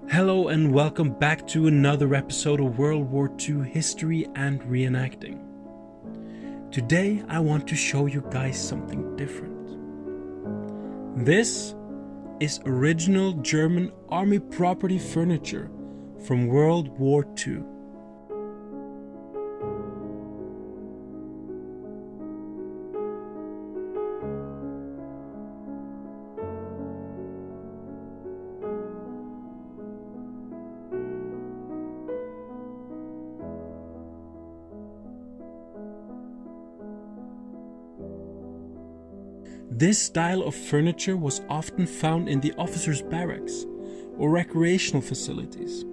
Hello and welcome back to another episode of World War II history and reenacting. Today I want to show you guys something different. This is original German army property furniture from World War II. This style of furniture was often found in the officers' barracks or recreational facilities.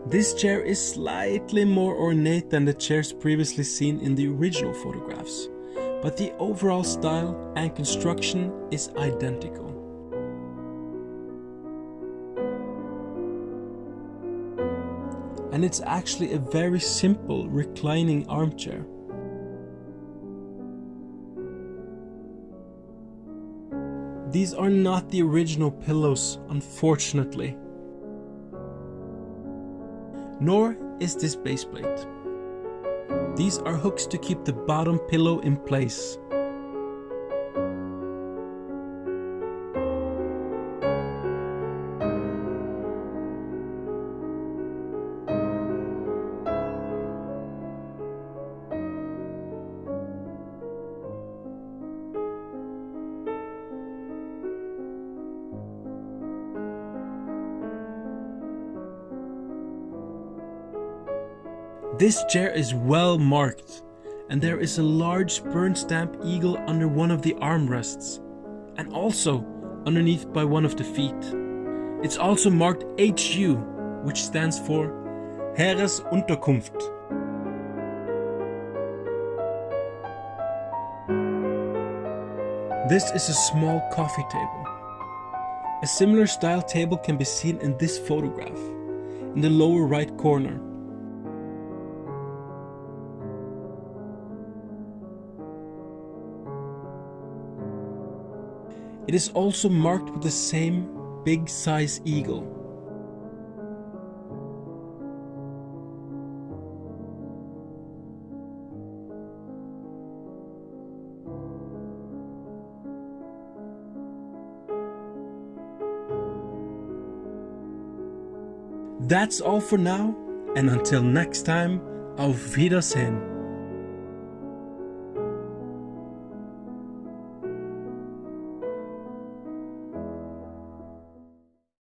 This chair is slightly more ornate than the chairs previously seen in the original photographs, but the overall style and construction is identical. And it's actually a very simple reclining armchair. These are not the original pillows, unfortunately. Nor is this base plate. These are hooks to keep the bottom pillow in place. This chair is well marked, and there is a large burn stamp eagle under one of the armrests, and also underneath by one of the feet. It's also marked HU, which stands for Heeresunterkunft. This is a small coffee table. A similar style table can be seen in this photograph, in the lower right corner. It is also marked with the same big size eagle. That's all for now, and until next time, auf Wiedersehen.